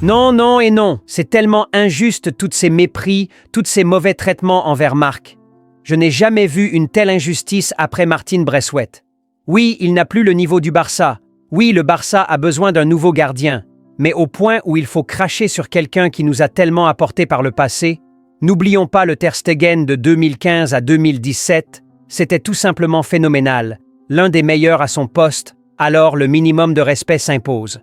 Non, non et non, c'est tellement injuste tous ces mépris, tous ces mauvais traitements envers Marc. Je n'ai jamais vu une telle injustice après Martin Braithwaite. Oui, il n'a plus le niveau du Barça. Oui, le Barça a besoin d'un nouveau gardien. Mais au point où il faut cracher sur quelqu'un qui nous a tellement apporté par le passé, n'oublions pas le Ter Stegen de 2015 à 2017, c'était tout simplement phénoménal, l'un des meilleurs à son poste, alors le minimum de respect s'impose.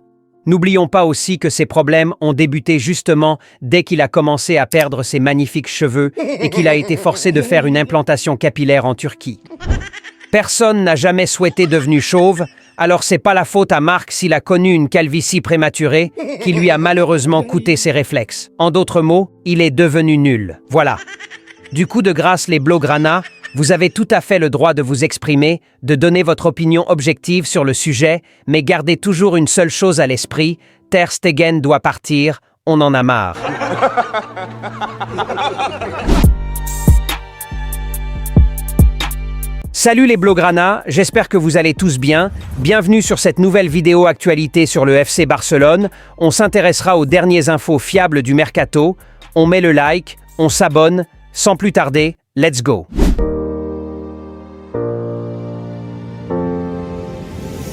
N'oublions pas aussi que ces problèmes ont débuté justement dès qu'il a commencé à perdre ses magnifiques cheveux et qu'il a été forcé de faire une implantation capillaire en Turquie. Personne n'a jamais souhaité devenir chauve, alors c'est pas la faute à Marc s'il a connu une calvitie prématurée qui lui a malheureusement coûté ses réflexes. En d'autres mots, il est devenu nul. Voilà. Du coup de grâce les Blaugrana, vous avez tout à fait le droit de vous exprimer, de donner votre opinion objective sur le sujet, mais gardez toujours une seule chose à l'esprit, Ter Stegen doit partir, on en a marre. Salut les Blaugrana, j'espère que vous allez tous bien. Bienvenue sur cette nouvelle vidéo actualité sur le FC Barcelone. On s'intéressera aux dernières infos fiables du mercato. On met le like, on s'abonne. Sans plus tarder, let's go.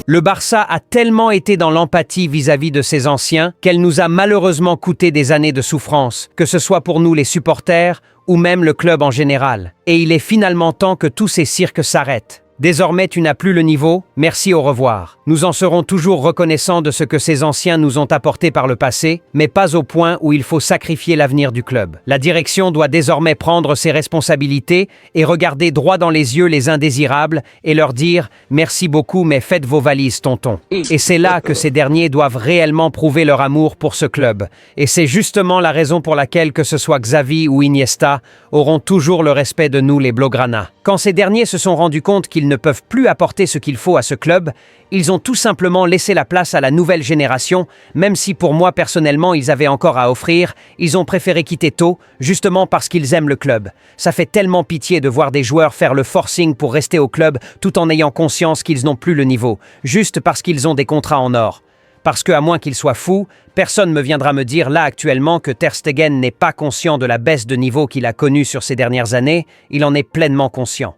Le Barça a tellement été dans l'empathie vis-à-vis de ses anciens qu'elle nous a malheureusement coûté des années de souffrance, que ce soit pour nous les supporters ou même le club en général. Et il est finalement temps que tous ces cirques s'arrêtent. Désormais, tu n'as plus le niveau, merci au revoir. Nous en serons toujours reconnaissants de ce que ces anciens nous ont apporté par le passé, mais pas au point où il faut sacrifier l'avenir du club. La direction doit désormais prendre ses responsabilités et regarder droit dans les yeux les indésirables et leur dire « Merci beaucoup, mais faites vos valises, tonton ». Et c'est là que ces derniers doivent réellement prouver leur amour pour ce club. Et c'est justement la raison pour laquelle que ce soit Xavi ou Iniesta auront toujours le respect de nous les Blaugrana. Quand ces derniers se sont rendus compte qu'ils ne peuvent plus apporter ce qu'il faut à ce club, ils ont tout simplement laissé la place à la nouvelle génération, même si pour moi personnellement ils avaient encore à offrir, ils ont préféré quitter tôt, justement parce qu'ils aiment le club. Ça fait tellement pitié de voir des joueurs faire le forcing pour rester au club tout en ayant conscience qu'ils n'ont plus le niveau, juste parce qu'ils ont des contrats en or. Parce que, à moins qu'il soit fou, personne ne me viendra me dire là actuellement que Ter Stegen n'est pas conscient de la baisse de niveau qu'il a connue sur ces dernières années, il en est pleinement conscient.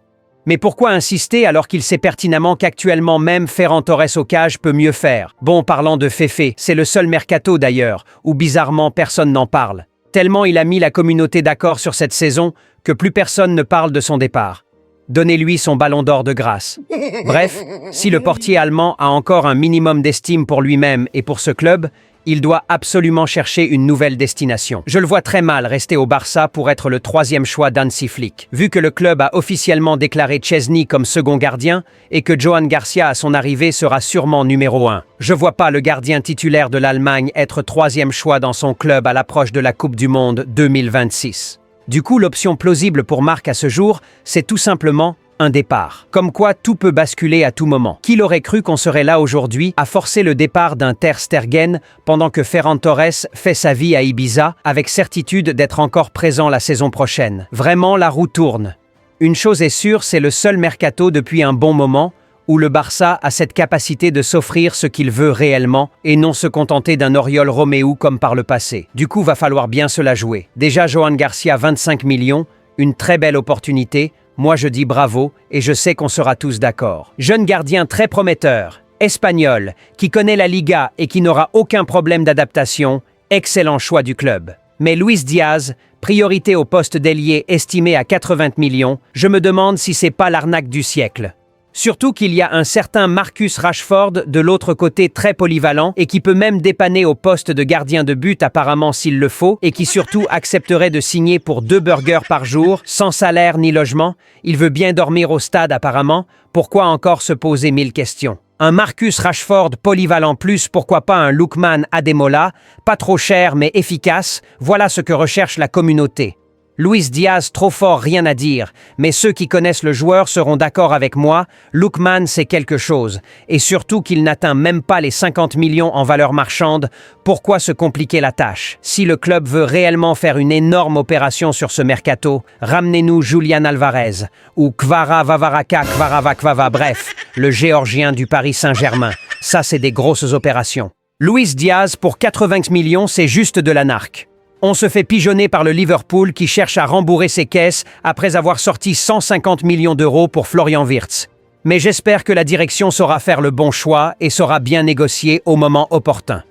Mais pourquoi insister alors qu'il sait pertinemment qu'actuellement même Ferran Torres au cage peut mieux faire? Bon, parlant de Féfé, c'est le seul mercato d'ailleurs, où bizarrement personne n'en parle. Tellement il a mis la communauté d'accord sur cette saison que plus personne ne parle de son départ. Donnez-lui son ballon d'or de grâce. Bref, si le portier allemand a encore un minimum d'estime pour lui-même et pour ce club, il doit absolument chercher une nouvelle destination. Je le vois très mal rester au Barça pour être le troisième choix d'Hansi Flick, vu que le club a officiellement déclaré Szczęsny comme second gardien et que Johan Garcia à son arrivée sera sûrement numéro 1. Je vois pas le gardien titulaire de l'Allemagne être troisième choix dans son club à l'approche de la Coupe du Monde 2026. Du coup, l'option plausible pour Marc à ce jour, c'est tout simplement un départ. Comme quoi, tout peut basculer à tout moment. Qui l'aurait cru qu'on serait là aujourd'hui à forcer le départ d'un Ter Stegen pendant que Ferran Torres fait sa vie à Ibiza avec certitude d'être encore présent la saison prochaine. Vraiment, la roue tourne. Une chose est sûre, c'est le seul mercato depuis un bon moment où le Barça a cette capacité de s'offrir ce qu'il veut réellement et non se contenter d'un Oriol Romeu comme par le passé. Du coup, va falloir bien se la jouer. Déjà, Johan Garcia, 25 millions, une très belle opportunité. Moi, je dis bravo et je sais qu'on sera tous d'accord. Jeune gardien très prometteur, espagnol, qui connaît la Liga et qui n'aura aucun problème d'adaptation, excellent choix du club. Mais Luis Diaz, priorité au poste d'ailier estimé à 80 millions, je me demande si c'est pas l'arnaque du siècle. Surtout qu'il y a un certain Marcus Rashford de l'autre côté très polyvalent et qui peut même dépanner au poste de gardien de but apparemment s'il le faut et qui surtout accepterait de signer pour 2 burgers par jour, sans salaire ni logement. Il veut bien dormir au stade apparemment, pourquoi encore se poser 1000 questions? Un Marcus Rashford polyvalent plus, pourquoi pas un Lookman Ademola, pas trop cher mais efficace, voilà ce que recherche la communauté. Luis Diaz, trop fort, rien à dire, mais ceux qui connaissent le joueur seront d'accord avec moi, Lookman c'est quelque chose, et surtout qu'il n'atteint même pas les 50 millions en valeur marchande, pourquoi se compliquer la tâche? Si le club veut réellement faire une énorme opération sur ce mercato, ramenez-nous Julian Alvarez, ou Kvara Vavaraka Kvara Vakvava, bref, le géorgien du Paris Saint-Germain. Ça c'est des grosses opérations. Luis Diaz pour 80 millions, c'est juste de la narque. On se fait pigeonner par le Liverpool qui cherche à rembourrer ses caisses après avoir sorti 150 millions d'euros pour Florian Wirtz. Mais j'espère que la direction saura faire le bon choix et saura bien négocier au moment opportun.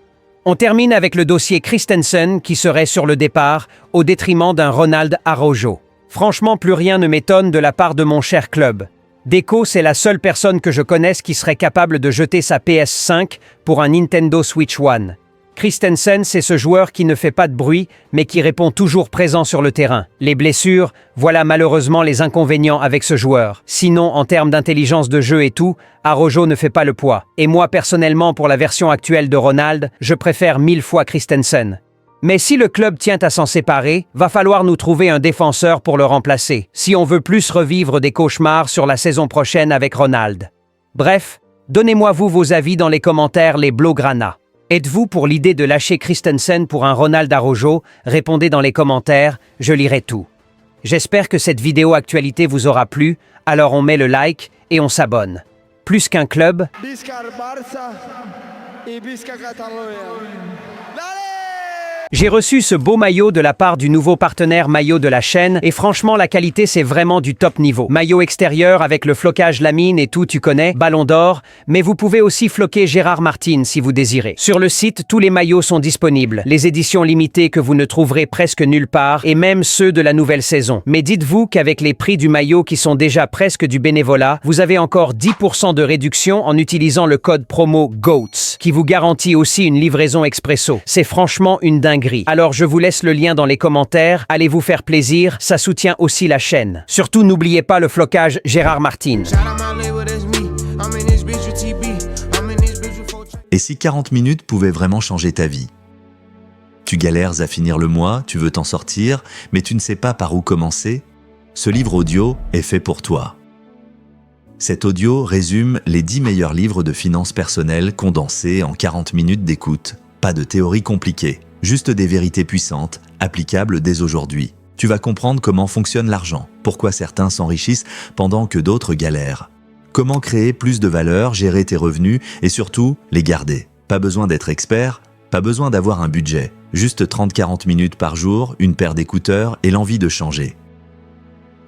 On termine avec le dossier Christensen qui serait sur le départ au détriment d'un Ronald Araujo. Franchement, plus rien ne m'étonne de la part de mon cher club. Deco, c'est la seule personne que je connaisse qui serait capable de jeter sa PS5 pour un Nintendo Switch One. Christensen, c'est ce joueur qui ne fait pas de bruit, mais qui répond toujours présent sur le terrain. Les blessures, voilà malheureusement les inconvénients avec ce joueur. Sinon, en termes d'intelligence de jeu et tout, Araujo ne fait pas le poids. Et moi, personnellement, pour la version actuelle de Ronald, je préfère 1000 fois Christensen. Mais si le club tient à s'en séparer, va falloir nous trouver un défenseur pour le remplacer, si on veut plus revivre des cauchemars sur la saison prochaine avec Ronald. Bref, donnez-moi vos avis dans les commentaires, les Blaugrana. Êtes-vous pour l'idée de lâcher Christensen pour un Ronald Araujo? Répondez dans les commentaires, je lirai tout. J'espère que cette vidéo actualité vous aura plu, alors on met le like et on s'abonne. Plus qu'un club... Visca el Barça y visca Catalunya. J'ai reçu ce beau maillot de la part du nouveau partenaire maillot de la chaîne et franchement la qualité c'est vraiment du top niveau. Maillot extérieur avec le flocage lamine et tout tu connais, ballon d'or, mais vous pouvez aussi floquer Gérard Martin si vous désirez. Sur le site, tous les maillots sont disponibles, les éditions limitées que vous ne trouverez presque nulle part et même ceux de la nouvelle saison. Mais dites-vous qu'avec les prix du maillot qui sont déjà presque du bénévolat, vous avez encore 10% de réduction en utilisant le code promo GOATS qui vous garantit aussi une livraison expresso. C'est franchement une dinguerie. Alors je vous laisse le lien dans les commentaires, allez vous faire plaisir, ça soutient aussi la chaîne. Surtout n'oubliez pas le flocage Gérard Martin. Et si 40 minutes pouvaient vraiment changer ta vie? Tu galères à finir le mois, tu veux t'en sortir, mais tu ne sais pas par où commencer? Ce livre audio est fait pour toi. Cet audio résume les 10 meilleurs livres de finances personnelles condensés en 40 minutes d'écoute. Pas de théorie compliquée. Juste des vérités puissantes, applicables dès aujourd'hui. Tu vas comprendre comment fonctionne l'argent, pourquoi certains s'enrichissent pendant que d'autres galèrent. Comment créer plus de valeur, gérer tes revenus et surtout, les garder. Pas besoin d'être expert, pas besoin d'avoir un budget. Juste 30-40 minutes par jour, une paire d'écouteurs et l'envie de changer.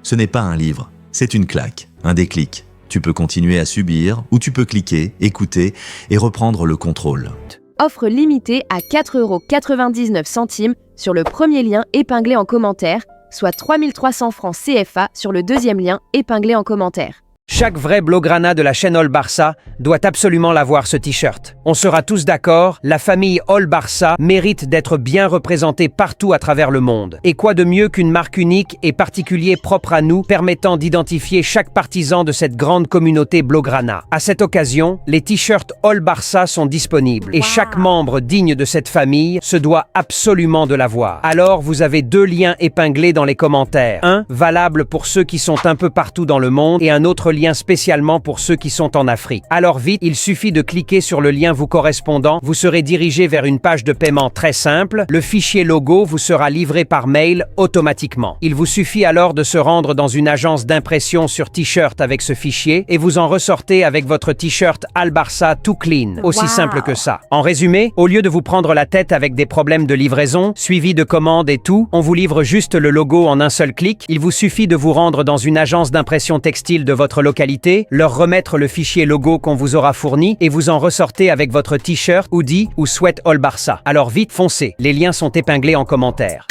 Ce n'est pas un livre, c'est une claque, un déclic. Tu peux continuer à subir ou tu peux cliquer, écouter et reprendre le contrôle. Offre limitée à 4,99 € sur le premier lien épinglé en commentaire, soit 3300 francs CFA sur le deuxième lien épinglé en commentaire. Chaque vrai Blaugrana de la chaîne All Barça doit absolument l'avoir ce t-shirt. On sera tous d'accord, la famille All Barça mérite d'être bien représentée partout à travers le monde. Et quoi de mieux qu'une marque unique et particulier propre à nous permettant d'identifier chaque partisan de cette grande communauté Blaugrana. À cette occasion, les t-shirts All Barça sont disponibles et chaque membre digne de cette famille se doit absolument de l'avoir. Alors vous avez 2 liens épinglés dans les commentaires. Un valable pour ceux qui sont un peu partout dans le monde et un autre lien spécialement pour ceux qui sont en Afrique. Alors vite, il suffit de cliquer sur le lien vous correspondant, vous serez dirigé vers une page de paiement très simple, le fichier logo vous sera livré par mail automatiquement. Il vous suffit alors de se rendre dans une agence d'impression sur t-shirt avec ce fichier et vous en ressortez avec votre t-shirt Al Barça tout clean. Aussi simple que ça. En résumé, au lieu de vous prendre la tête avec des problèmes de livraison, suivi de commandes et tout, on vous livre juste le logo en un seul clic. Il vous suffit de vous rendre dans une agence d'impression textile de votre localité, leur remettre le fichier logo qu'on vous aura fourni et vous en ressortez avec votre t-shirt, hoodie ou sweat All Barça. Alors vite, foncez. Les liens sont épinglés en commentaire.